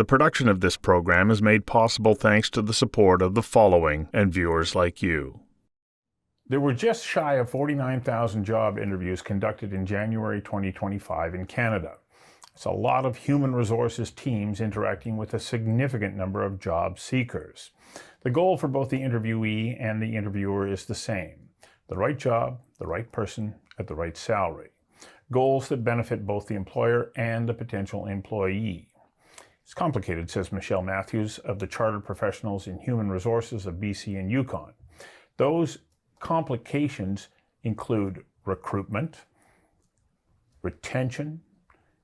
The production of this program is made possible thanks to the support of the following and viewers like you. There were just shy of 49,000 job interviews conducted in January 2025 in Canada. It's a lot of human resources teams interacting with a significant number of job seekers. The goal for both the interviewee and the interviewer is the same: the right job, the right person, at the right salary. Goals that benefit both the employer and the potential employee. It's complicated, says Michele Matthews of the Chartered Professionals in Human Resources of BC and Yukon. Those complications include recruitment, retention,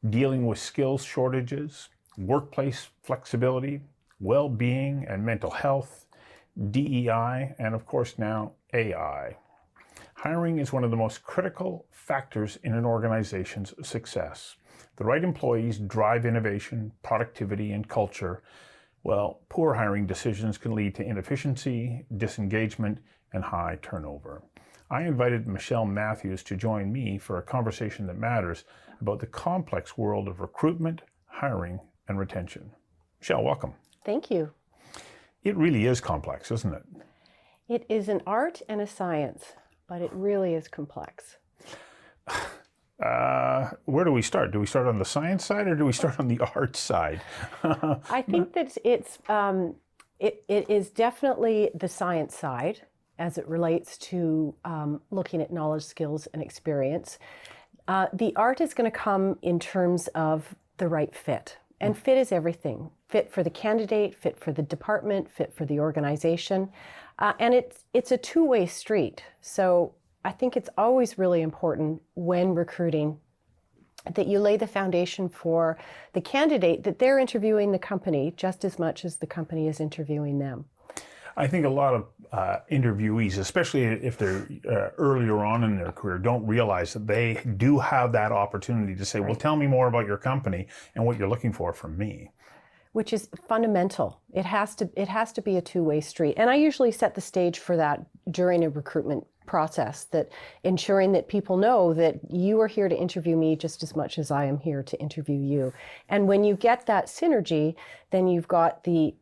dealing with skills shortages, workplace flexibility, well-being and mental health, DEI, and of course now AI. Hiring is one of the most critical factors in an organization's success. The right employees drive innovation, productivity, and culture. Well, poor hiring decisions can lead to inefficiency, disengagement, and high turnover. I invited Michele Matthews to join me for a conversation that matters about the complex world of recruitment, hiring, and retention. Michele, welcome. Thank you. It really is complex, isn't it? It is an art and a science, but it really is complex. Where do we start? Do we start on the science side or do we start on the art side? I think that it is definitely the science side as it relates to looking at knowledge, skills, and experience. The art is going to come in terms of the right fit. And fit is everything. Fit for the candidate, fit for the department, fit for the organization. And it's a two-way street. So I think it's always really important when recruiting that you lay the foundation for the candidate, that they're interviewing the company just as much as the company is interviewing them. I think a lot of interviewees, especially if they're earlier on in their career, don't realize that they do have that opportunity to say, right, well, tell me more about your company and what you're looking for from me. Which is fundamental. It has to be a two-way street. And I usually set the stage for that during a recruitment process, that ensuring that people know that you are here to interview me just as much as I am here to interview you. And when you get that synergy, then you've got the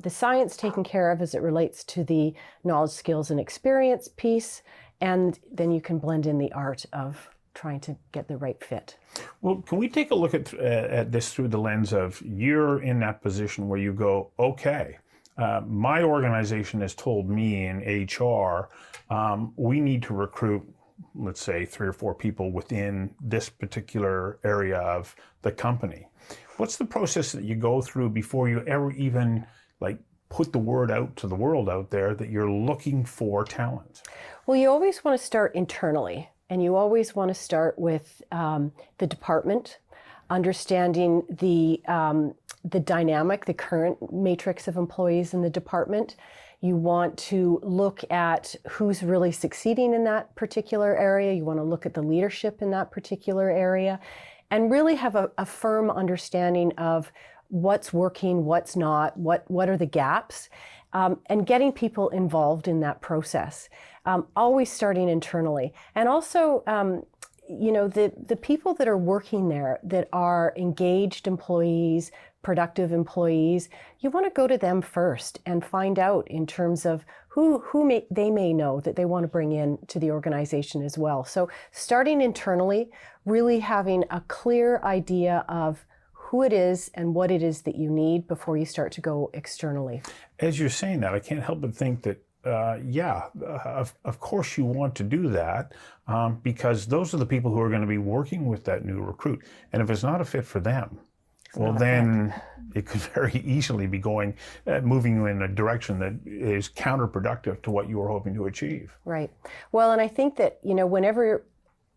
science taken care of as it relates to the knowledge, skills, and experience piece, and then you can blend in the art of trying to get the right fit. Well, can we take a look at this through the lens of you're in that position where you go, okay, my organization has told me in HR, we need to recruit, let's say, 3 or 4 people within this particular area of the company. What's the process that you go through before you ever even put the word out to the world out there that you're looking for talent? Well, you always want to start internally. And you always want to start with the department, understanding the dynamic, the current matrix of employees in the department. You want to look at who's really succeeding in that particular area. You want to look at the leadership in that particular area and really have a firm understanding of what's working, what's not, what are the gaps, and getting people involved in that process. Always starting internally. And also, the people that are working there that are engaged employees, productive employees, you want to go to them first and find out in terms of who they may know that they want to bring in to the organization as well. So starting internally, really having a clear idea of who it is and what it is that you need before you start to go externally. As you're saying that, I can't help but think that of course you want to do that because those are the people who are going to be working with that new recruit. And if it's not a fit for them, well, then it could very easily be moving you in a direction that is counterproductive to what you were hoping to achieve. Right. Well, and I think that, whenever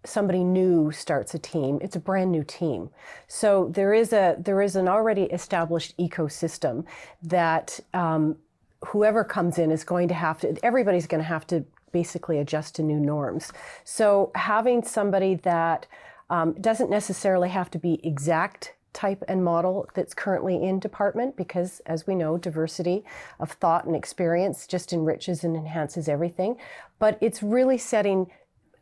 somebody new starts a team, it's a brand new team. So there is an already established ecosystem that whoever comes in is going to everybody's going to have to basically adjust to new norms. So having somebody that doesn't necessarily have to be exact type and model that's currently in department, because as we know, diversity of thought and experience just enriches and enhances everything. But it's really setting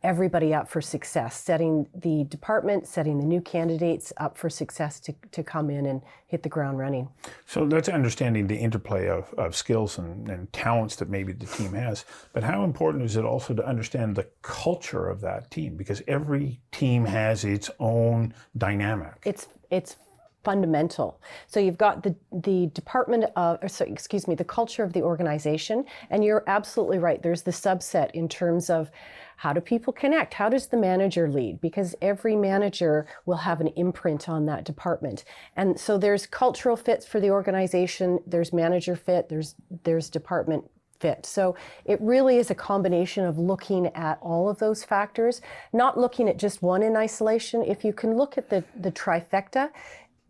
everybody up for success, setting the department, setting the new candidates up for success to come in and hit the ground running. So that's understanding the interplay of skills and talents that maybe the team has. But how important is it also to understand the culture of that team? Because every team has its own dynamic. It's fundamental. So you've got the department of, the culture of the organization, and you're absolutely right. There's the subset in terms of how do people connect? How does the manager lead? Because every manager will have an imprint on that department. And so there's cultural fits for the organization, there's manager fit, there's department fit. So it really is a combination of looking at all of those factors, not looking at just one in isolation. If you can look at the trifecta,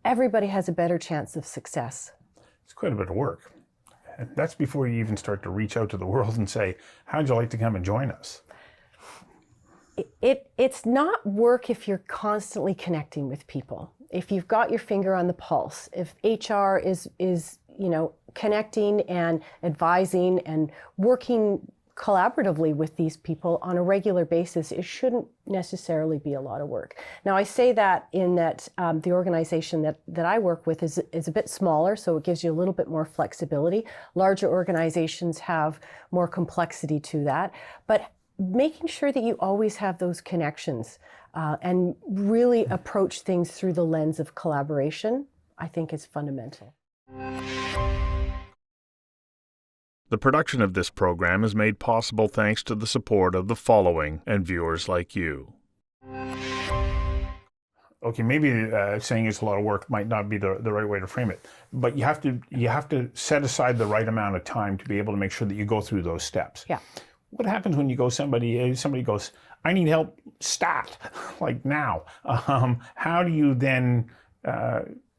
everybody has a better chance of success. It's quite a bit of work. And that's before you even start to reach out to the world and say, how'd you like to come and join us? It's not work if you're constantly connecting with people. If you've got your finger on the pulse, if HR is connecting and advising and working collaboratively with these people on a regular basis, it shouldn't necessarily be a lot of work. Now, I say that in that the organization that I work with is a bit smaller, so it gives you a little bit more flexibility. Larger organizations have more complexity to that, but making sure that you always have those connections and really approach things through the lens of collaboration, I think is fundamental. The production of this program is made possible thanks to the support of the following and viewers like you. Okay, maybe saying it's a lot of work might not be the right way to frame it, but you have to set aside the right amount of time to be able to make sure that you go through those steps. Yeah. What happens when you go somebody goes, I need help stat, like now. How do you then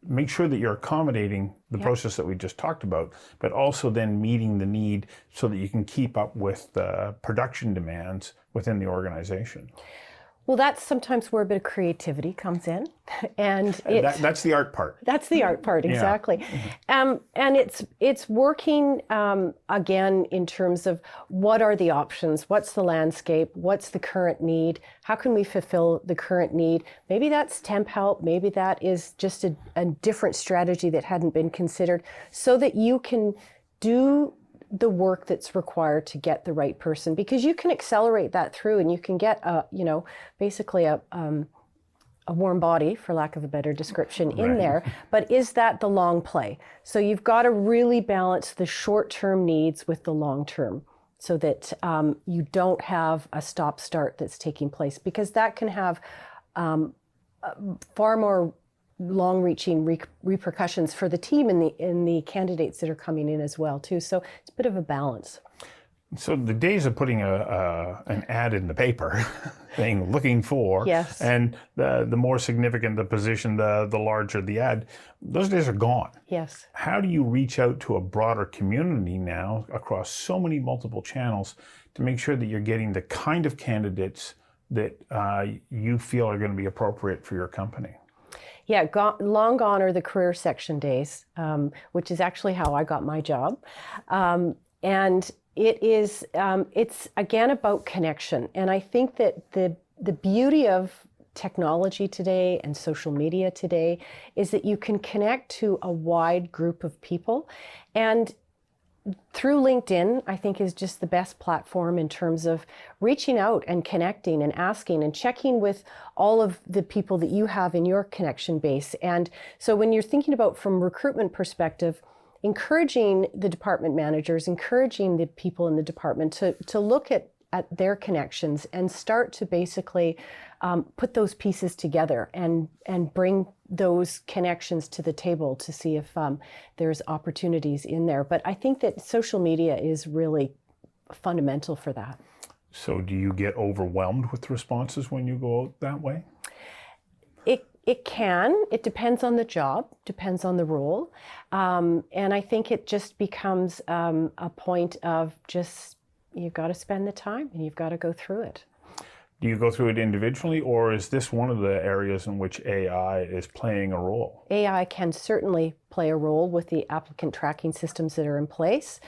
make sure that you're accommodating the process that we just talked about, but also then meeting the need so that you can keep up with the production demands within the organization? Well, that's sometimes where a bit of creativity comes in, and that's the art part. That's the art part, exactly. Yeah. And it's working again in terms of what are the options, what's the landscape, what's the current need, how can we fulfill the current need? Maybe that's temp help, maybe that is just a different strategy that hadn't been considered, so that you can do the work that's required to get the right person, because you can accelerate that through and you can get basically a warm body, for lack of a better description, in there. But is that the long play? So you've got to really balance the short-term needs with the long-term, so that you don't have a stop-start that's taking place, because that can have far more long-reaching repercussions for the team and the candidates that are coming in as well too. So it's a bit of a balance. So the days of putting an ad in the paper, saying looking for, yes, and the more significant the position, the larger the ad, those days are gone. Yes. How do you reach out to a broader community now across so many multiple channels to make sure that you're getting the kind of candidates that you feel are going to be appropriate for your company? Yeah, long gone are the career section days, which is actually how I got my job. And it's again about connection. And I think that the beauty of technology today and social media today is that you can connect to a wide group of people. And through LinkedIn, I think, is just the best platform in terms of reaching out and connecting and asking and checking with all of the people that you have in your connection base. And so when you're thinking about from recruitment perspective, encouraging the department managers, encouraging the people in the department to look at their connections and start to basically put those pieces together and bring those connections to the table to see if there's opportunities in there. But I think that social media is really fundamental for that. So do you get overwhelmed with responses when you go out that way? It can. It depends on the job, depends on the role. And I think it just becomes a point of just, you've got to spend the time and you've got to go through it. Do you go through it individually, or is this one of the areas in which AI is playing a role? AI can certainly play a role with the applicant tracking systems that are in place.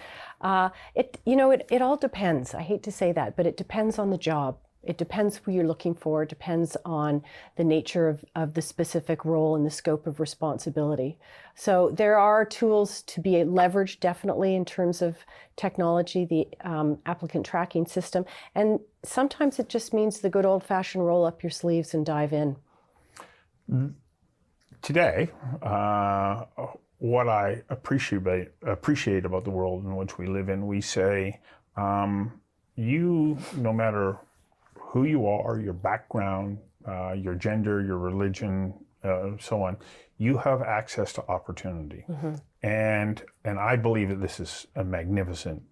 It all depends. I hate to say that, but it depends on the job. It depends who you're looking for. It depends on the nature of the specific role and the scope of responsibility. So there are tools to be leveraged definitely in terms of technology, the applicant tracking system. And sometimes it just means the good old-fashioned roll up your sleeves and dive in. Today, what I appreciate about the world in which we live in, we say, no matter who you are, your background, your gender, your religion, so on, you have access to opportunity. Mm-hmm. And I believe that this is a magnificent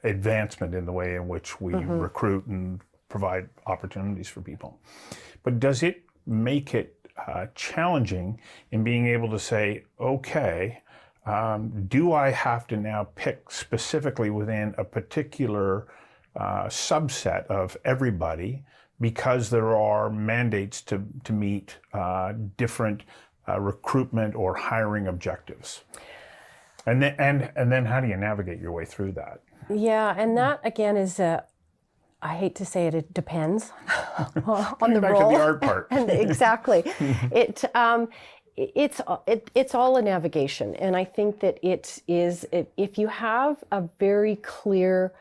advancement in the way in which we mm-hmm. recruit and provide opportunities for people. But does it make it challenging in being able to say, okay, do I have to now pick specifically within a particular subset of everybody because there are mandates to meet different recruitment or hiring objectives? And then how do you navigate your way through that? Yeah, and that again is I hate to say it, it depends on the back role. To the art part. And exactly. It's all a navigation. And I think that if you have a very clear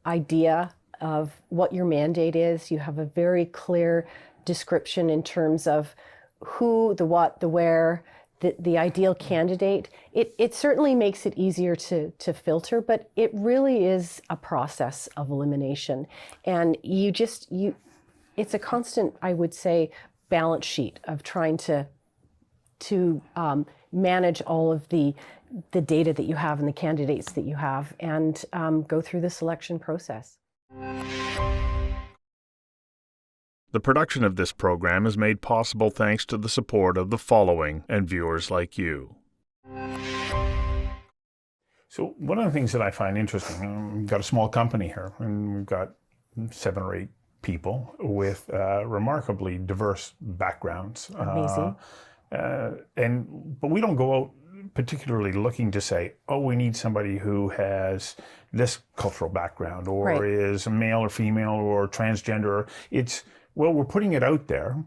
idea of what your mandate is, you have a very clear description in terms of who, the what, the where, the ideal candidate, it certainly makes it easier to filter, but it really is a process of elimination. And it's a constant, I would say, balance sheet of trying to manage all of the data that you have and the candidates that you have and go through the selection process. The production of this program is made possible thanks to the support of the following and viewers like you. So one of the things that I find interesting, we've got a small company here, and we've got 7 or 8 people with remarkably diverse backgrounds. Amazing. But we don't go out particularly looking to say, oh, we need somebody who has this cultural background or right. is male or female or transgender. Well, we're putting it out there.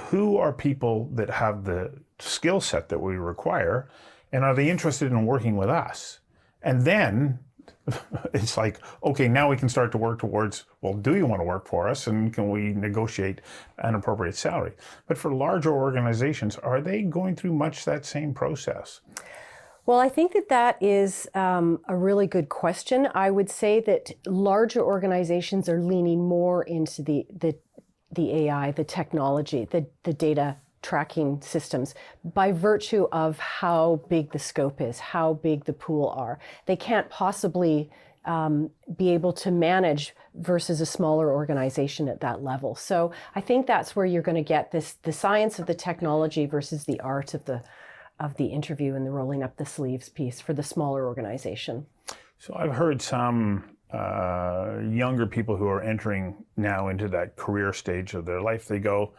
Who are people that have the skill set that we require, and are they interested in working with us? And then it's like, okay, now we can start to work towards, well, do you want to work for us, and can we negotiate an appropriate salary? But for larger organizations, are they going through much that same process? Well, I think that is a really good question. I would say that larger organizations are leaning more into the AI, the technology, the data tracking systems by virtue of how big the scope is, how big the pool are. They can't possibly be able to manage versus a smaller organization at that level. So I think that's where you're going to get the science of the technology versus the art of the interview and the rolling up the sleeves piece for the smaller organization. So I've heard some younger people who are entering now into that career stage of their life, they go,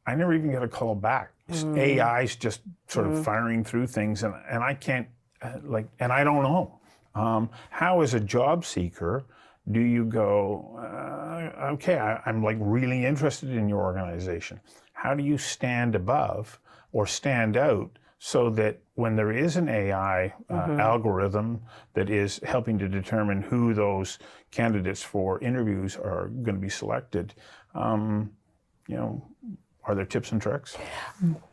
I never even get a call back. AI's just sort of firing through things, and I can't, and I don't know. How as a job seeker do you go, okay, I'm like really interested in your organization. How do you stand above or stand out so that when there is an AI algorithm that is helping to determine who those candidates for interviews are going to be selected, are there tips and tricks?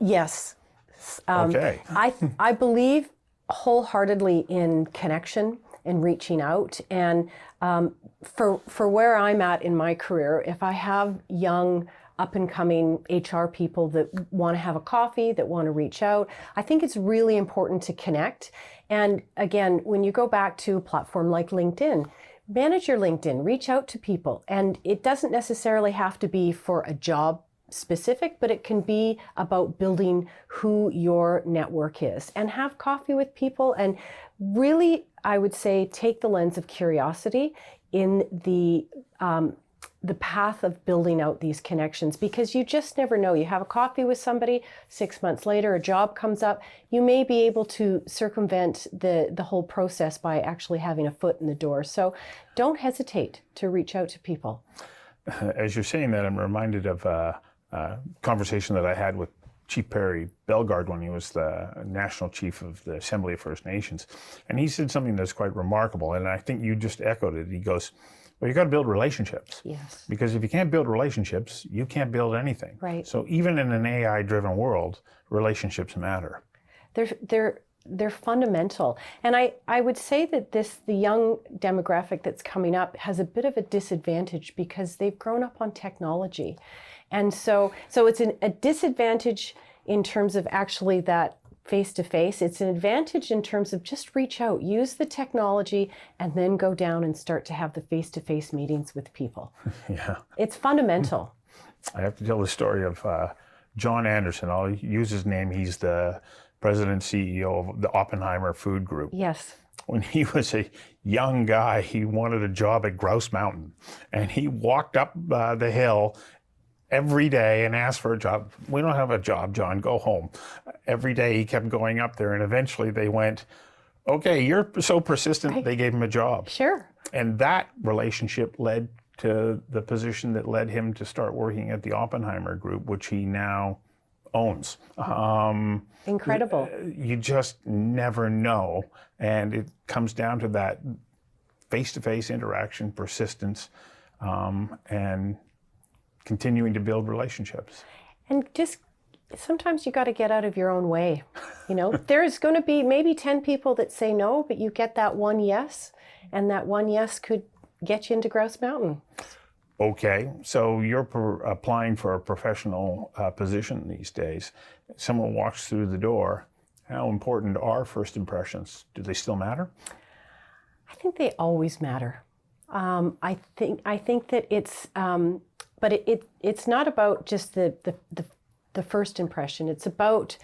Yes. Okay. I believe wholeheartedly in connection and reaching out. And for where I'm at in my career, if I have young up-and-coming HR people that want to have a coffee, that want to reach out, I think it's really important to connect. And again, when you go back to a platform like LinkedIn, manage your LinkedIn, reach out to people. And it doesn't necessarily have to be for a job specific, but it can be about building who your network is, and have coffee with people. And really, I would say, take the lens of curiosity in the path of building out these connections, because you just never know. You have a coffee with somebody, 6 months later, a job comes up. You may be able to circumvent the whole process by actually having a foot in the door. So don't hesitate to reach out to people. As you're saying that, I'm reminded of a conversation that I had with Chief Perry Bellegarde when he was the National Chief of the Assembly of First Nations. And he said something that's quite remarkable, and I think you just echoed it. He goes, well, you got to build relationships. Yes. Because if you can't build relationships, you can't build anything. Right. So even in an AI-driven world, relationships matter. They're fundamental. And I would say that the young demographic that's coming up has a bit of a disadvantage because they've grown up on technology. And so it's a disadvantage in terms of actually that face-to-face. It's an advantage in terms of just reach out, use the technology, and then go down and start to have the face-to-face meetings with people. Yeah. It's fundamental. I have to tell the story of John Anderson. I'll use his name. He's the president CEO of the Oppenheimer Food Group. Yes. When he was a young guy, he wanted a job at Grouse Mountain, and he walked up the hill every day and asked for a job. We don't have a job, John, go home. Every day he kept going up there, and eventually they went, okay, you're so persistent, Right. They gave him a job. Sure. And that relationship led to the position that led him to start working at the Oppenheimer Group, which he now owns. Incredible. You just never know. And it comes down to that face-to-face interaction, persistence, and continuing to build relationships. And just sometimes you got to get out of your own way. You know, there's going to be maybe 10 people that say no, but you get that one yes, and that one yes could get you into Grouse Mountain. Okay, so you're applying for a professional position these days. Someone walks through the door. How important are first impressions? Do they still matter? I think they always matter. I think that it's, but it's not about just the first impression. It's about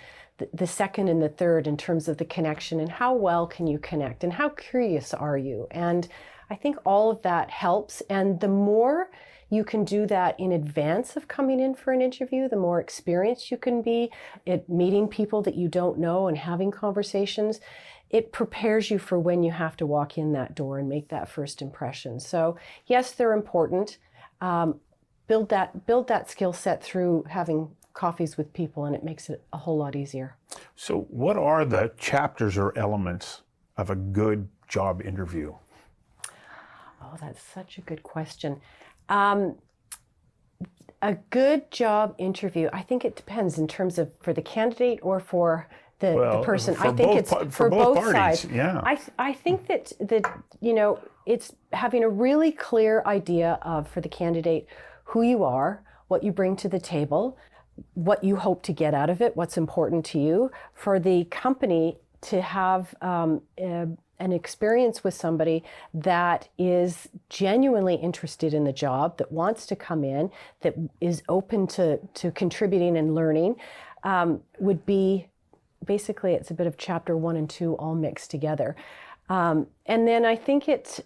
the second and the third in terms of the connection and how well can you connect and how curious are you. And I think all of that helps. And the more you can do that in advance of coming in for an interview, the more experienced you can be at meeting people that you don't know and having conversations. It prepares you for when you have to walk in that door and make that first impression. So yes, they're important. Build that skill set through having coffees with people, and it makes it a whole lot easier. So what are the chapters or elements of a good job interview? Oh, that's such a good question. A good job interview, I think it depends in terms of for the candidate or for the person. I think it's for both parties, sides. Yeah. I think that you know, it's having a really clear idea of, for the candidate, who you are, what you bring to the table, what you hope to get out of it, what's important to you. For the company to have an experience with somebody that is genuinely interested in the job, that wants to come in, that is open to contributing and learning, would be basically, it's a bit of chapter 1 and 2 all mixed together. And then I think it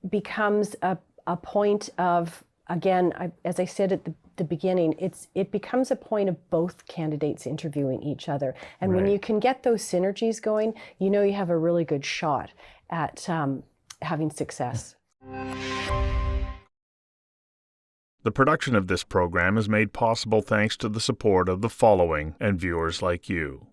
becomes a point of, again, as I said at the beginning, it becomes a point of both candidates interviewing each other. And Right. when you can get those synergies going, you know you have a really good shot at having success. The production of this program is made possible thanks to the support of the following and viewers like you.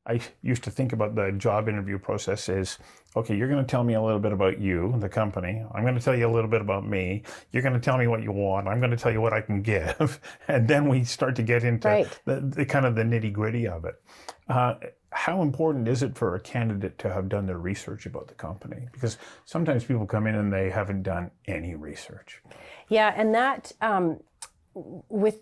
I used to think about the job interview process as, okay, you're going to tell me a little bit about you, the company. I'm going to tell you a little bit about me. You're going to tell me what you want. I'm going to tell you what I can give. And then we start to get into Right. the kind of the nitty gritty of it. How important is it for a candidate to have done their research about the company? Because sometimes people come in and they haven't done any research. Yeah, and that with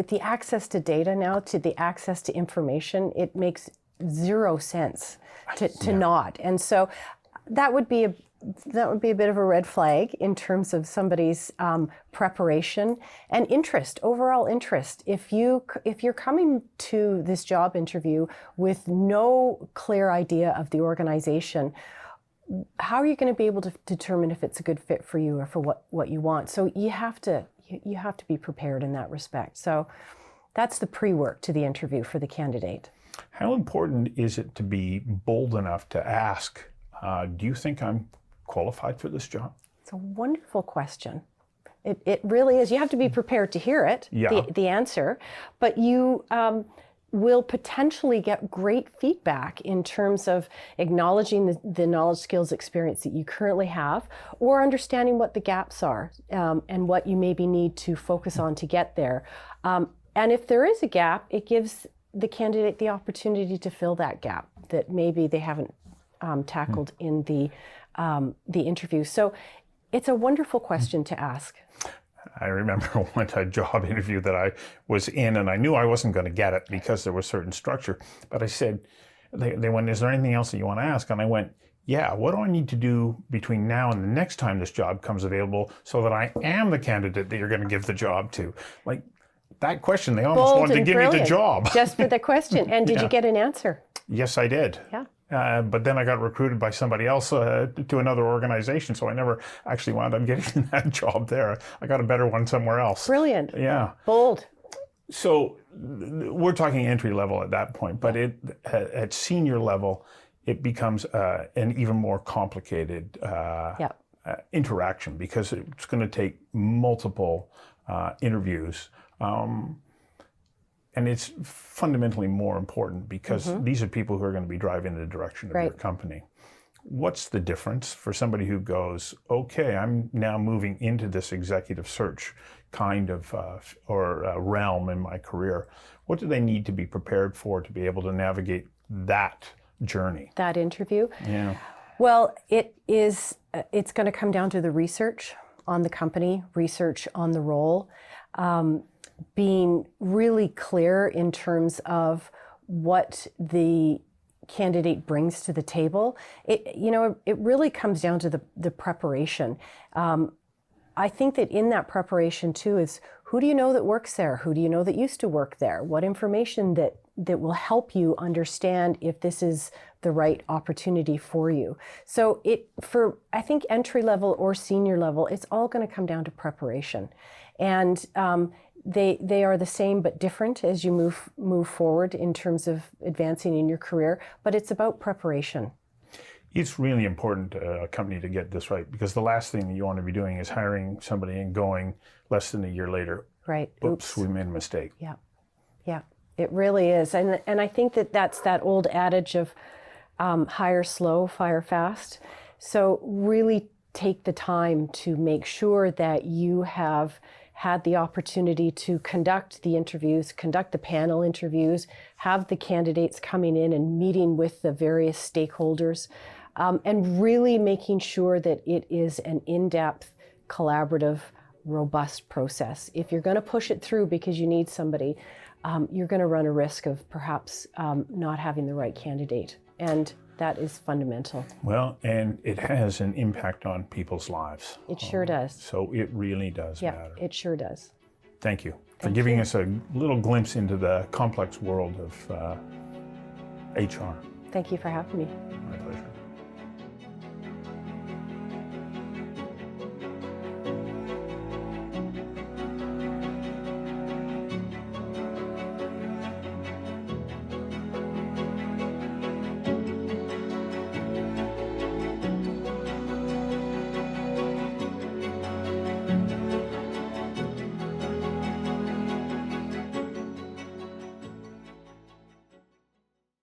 the access to data now, to the access to information, it makes zero sense to not. And so that would be a bit of a red flag in terms of somebody's preparation and interest, overall interest. If you're coming to this job interview with no clear idea of the organization, how are you going to be able to determine if it's a good fit for you or for what you want? So you have to be prepared in that respect. So that's the pre-work to the interview for the candidate. How important is it to be bold enough to ask, do you think I'm qualified for this job? It's a wonderful question. It really is. You have to be prepared to hear it, Yeah. the answer, but you will potentially get great feedback in terms of acknowledging the knowledge, skills, experience that you currently have, or understanding what the gaps are and what you maybe need to focus on to get there. And if there is a gap, it gives the candidate the opportunity to fill that gap that maybe they haven't tackled in the interview. So it's a wonderful question to ask. I remember one job interview that I was in, and I knew I wasn't going to get it because there was certain structure. But I said, they went, is there anything else that you want to ask? And I went, yeah, what do I need to do between now and the next time this job comes available so that I am the candidate that you're going to give the job to? Like that question, they almost Bold wanted to and give me the brilliant, job. just for the question. And did Yeah. you get an answer? Yes, I did. Yeah. But then I got recruited by somebody else to another organization, so I never actually wound up getting that job there. I got a better one somewhere else. Brilliant. Yeah. Bold. So we're talking entry level at that point, but at senior level, it becomes an even more complicated interaction because it's going to take multiple interviews. And it's fundamentally more important because these are people who are going to be driving the direction of your company. What's the difference for somebody who goes, okay, I'm now moving into this executive search kind of realm in my career? What do they need to be prepared for to be able to navigate that journey? That interview? Yeah. Well, it's going to come down to the research on the company, research on the role. Being really clear in terms of what the candidate brings to the table. It really comes down to the preparation. I think that in that preparation too is, who do you know that works there? Who do you know that used to work there? What information that will help you understand if this is the right opportunity for you. So I think entry level or senior level, it's all going to come down to preparation. And they are the same but different as you move forward in terms of advancing in your career, but it's about preparation. It's really important a company to get this right, because the last thing that you want to be doing is hiring somebody and going less than a year later, right? Oops, we made a mistake. Yeah, yeah, it really is. And I think that's that old adage of hire slow, fire fast. So really take the time to make sure that you have had the opportunity to conduct the interviews, conduct the panel interviews, have the candidates coming in and meeting with the various stakeholders, and really making sure that it is an in-depth, collaborative, robust process. If you're going to push it through because you need somebody, you're going to run a risk of perhaps not having the right candidate. And that is fundamental. Well, and it has an impact on people's lives. It sure does. So it really does matter. Yeah, it sure does. Thank you for giving us a little glimpse into the complex world of HR. Thank you for having me. My pleasure.